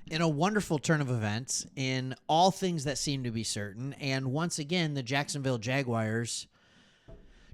In a wonderful turn of events, in all things that seem to be certain, and once again, the Jacksonville Jaguars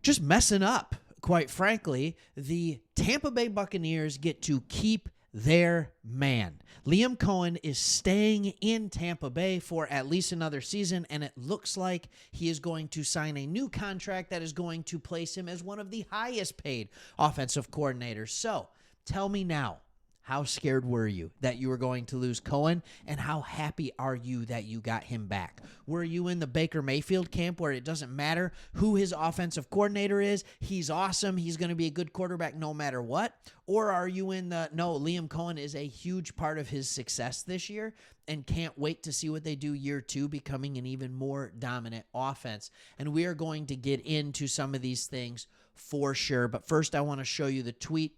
just messing up. Quite frankly, the Tampa Bay Buccaneers get to keep their man. Liam Cohen is staying in Tampa Bay for at least another season, and it looks like he is going to sign a new contract that is going to place him as one of the highest paid offensive coordinators. So, tell me now, how scared were you that you were going to lose Cohen, and how happy are you that you got him back? Were you in the Baker Mayfield camp where it doesn't matter who his offensive coordinator is? He's awesome. He's going to be a good quarterback no matter what. Or are you in the, no, Liam Cohen is a huge part of his success this year and can't wait to see what they do year two, becoming an even more dominant offense? And we are going to get into some of these things for sure. But first, I want to show you the tweet.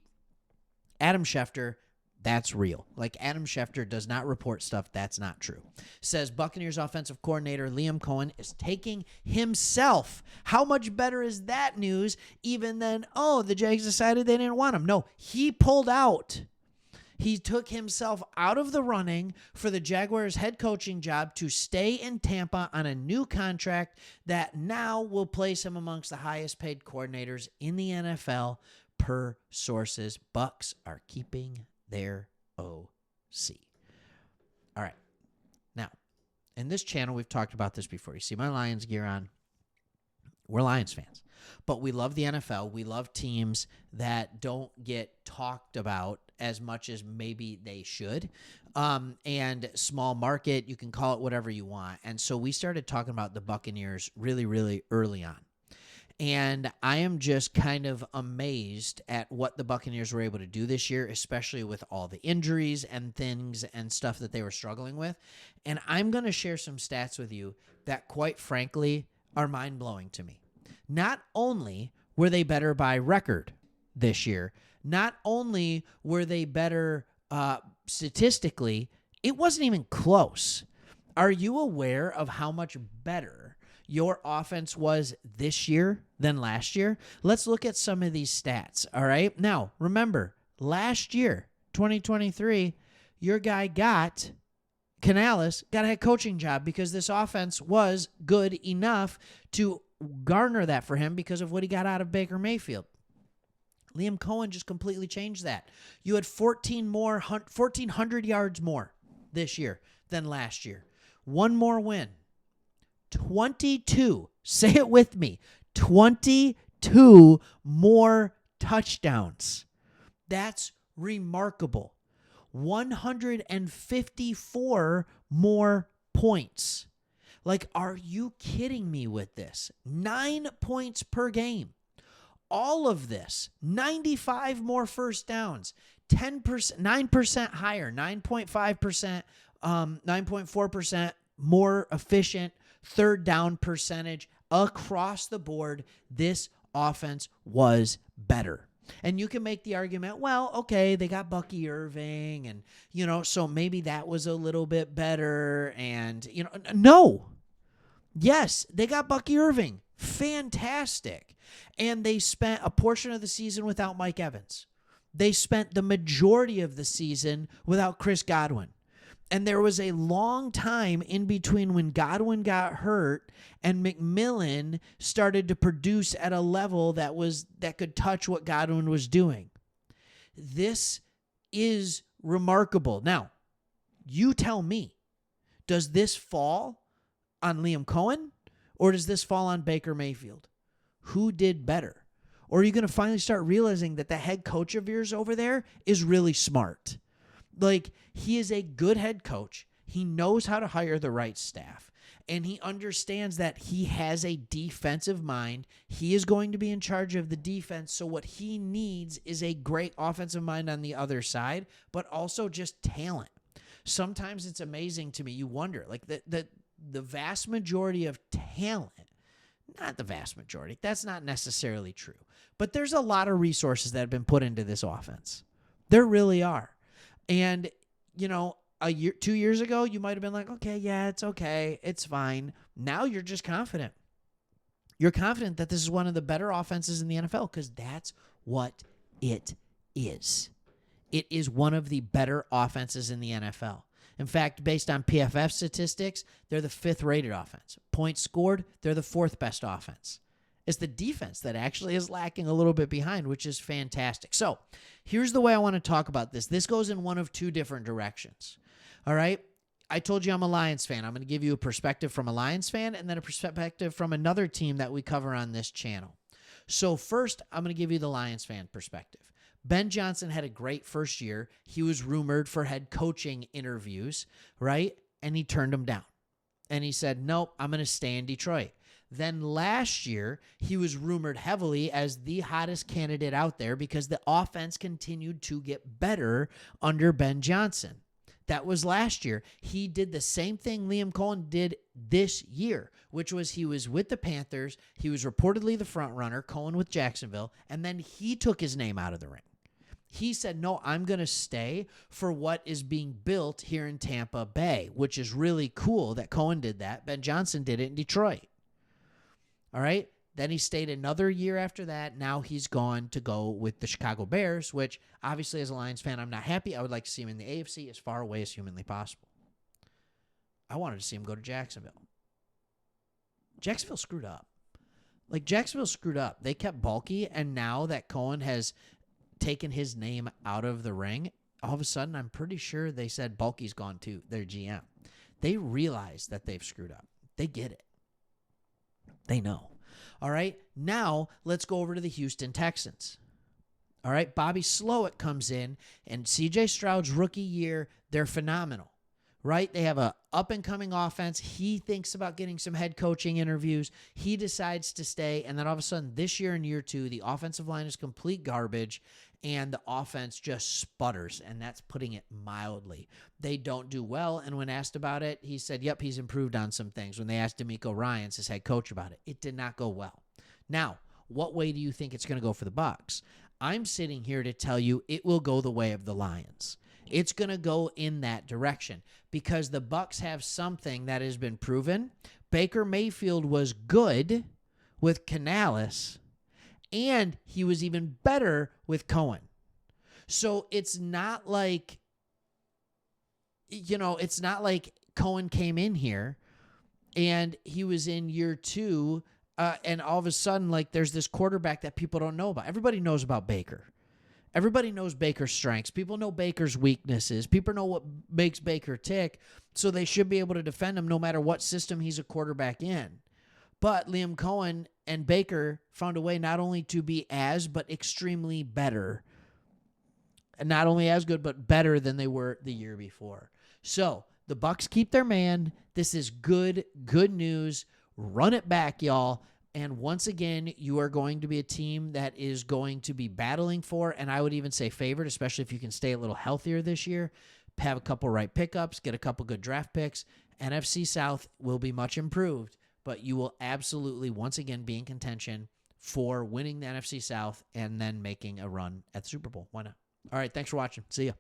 Adam Schefter, that's real. Like, Adam Schefter does not report stuff that's not true. Says Buccaneers offensive coordinator Liam Cohen is taking himself. How much better is that news even than, oh, the Jags decided they didn't want him? No, he pulled out. He took himself out of the running for the Jaguars head coaching job to stay in Tampa on a new contract that now will place him amongst the highest paid coordinators in the NFL per sources. Bucks are keeping their OC. All right. Now, in this channel, we've talked about this before. You see my Lions gear on. We're Lions fans. But we love the NFL. We love teams that don't get talked about as much as maybe they should. And small market, you can call it whatever you want. And so we started talking about the Buccaneers really, really early on. And I am just kind of amazed at what the Buccaneers were able to do this year, especially with all the injuries and things and stuff that they were struggling with. And I'm going to share some stats with you that, quite frankly, are mind-blowing to me. Not only were they better by record this year, not only were they better statistically, it wasn't even close. Are you aware of how much better your offense was this year than last year? Let's look at some of these stats, all right? Now, remember, last year, 2023, your guy Canales got a head coaching job because this offense was good enough to garner that for him because of what he got out of Baker Mayfield. Liam Cohen just completely changed that. You had 1,400 yards more this year than last year. One more win. 22, say it with me, 22 more touchdowns. That's remarkable. 154 more points. Like, are you kidding me with this? 9 points per game. All of this, 95 more first downs, 10%, 9% higher, 9.5%, 9.4% more efficient third down percentage across the board. This offense was better. And you can make the argument, well, okay, they got Bucky Irving and, so maybe that was a little bit better. And, no. Yes, they got Bucky Irving. Fantastic. And they spent a portion of the season without Mike Evans. They spent the majority of the season without Chris Godwin. And there was a long time in between when Godwin got hurt and McMillan started to produce at a level that could touch what Godwin was doing. This is remarkable. Now, you tell me, does this fall on Liam Cohen or does this fall on Baker Mayfield? Who did better? Or are you going to finally start realizing that the head coach of yours over there is really smart? Like, he is a good head coach. He knows how to hire the right staff. And he understands that he has a defensive mind. He is going to be in charge of the defense. So what he needs is a great offensive mind on the other side, but also just talent. Sometimes it's amazing to me. You wonder, like, the vast majority of talent, not the vast majority, that's not necessarily true. But there's a lot of resources that have been put into this offense. There really are. And, 2 years ago, you might have been like, okay, yeah, it's okay. It's fine. Now you're just confident. You're confident that this is one of the better offenses in the NFL because that's what it is. It is one of the better offenses in the NFL. In fact, based on PFF statistics, they're the 5th rated offense. Points scored, they're the 4th best offense. It's the defense that actually is lacking a little bit behind, which is fantastic. So here's the way I want to talk about this. This goes in one of 2 different directions. All right? I told you I'm a Lions fan. I'm going to give you a perspective from a Lions fan and then a perspective from another team that we cover on this channel. So first, I'm going to give you the Lions fan perspective. Ben Johnson had a great first year. He was rumored for head coaching interviews, right? And he turned them down. And he said, nope, I'm going to stay in Detroit. Then last year, he was rumored heavily as the hottest candidate out there because the offense continued to get better under Ben Johnson. That was last year. He did the same thing Liam Cohen did this year, which was he was with the Panthers. He was reportedly the front runner, Cohen with Jacksonville, and then he took his name out of the ring. He said, no, I'm going to stay for what is being built here in Tampa Bay, which is really cool that Cohen did that. Ben Johnson did it in Detroit. All right? Then he stayed another year after that. Now he's gone to go with the Chicago Bears, which obviously as a Lions fan, I'm not happy. I would like to see him in the AFC as far away as humanly possible. I wanted to see him go to Jacksonville. Jacksonville screwed up. Jacksonville screwed up. They kept Bulky, and now that Cohen has taken his name out of the ring, all of a sudden I'm pretty sure they said Bulky's gone too, their GM. They realize that they've screwed up. They get it. They know. All right, now let's go over to the Houston Texans. All right, Bobby Slowick comes in, and C.J. Stroud's rookie year, they're phenomenal, right? They have a up-and-coming offense. He thinks about getting some head coaching interviews. He decides to stay, and then all of a sudden, this year in year 2, the offensive line is complete garbage, and the offense just sputters, and that's putting it mildly. They don't do well, and when asked about it, he said, yep, he's improved on some things. When they asked D'Amico Ryans, his head coach, about it, it did not go well. Now, what way do you think it's going to go for the Bucs? I'm sitting here to tell you it will go the way of the Lions. It's going to go in that direction because the Bucs have something that has been proven. Baker Mayfield was good with Canales, and he was even better with Cohen. So it's not like, it's not like Cohen came in here and he was in year 2 and all of a sudden, there's this quarterback that people don't know about. Everybody knows about Baker. Everybody knows Baker's strengths. People know Baker's weaknesses. People know what makes Baker tick, so they should be able to defend him no matter what system he's a quarterback in. But Liam Cohen and Baker found a way not only to be but extremely better. And not only as good, but better than they were the year before. So the Bucs keep their man. This is good news. Run it back, y'all. And once again, you are going to be a team that is going to be battling for, and I would even say favored, especially if you can stay a little healthier this year, have a couple right pickups, get a couple good draft picks. NFC South will be much improved, but you will absolutely, once again, be in contention for winning the NFC South and then making a run at the Super Bowl. Why not? All right, thanks for watching. See ya.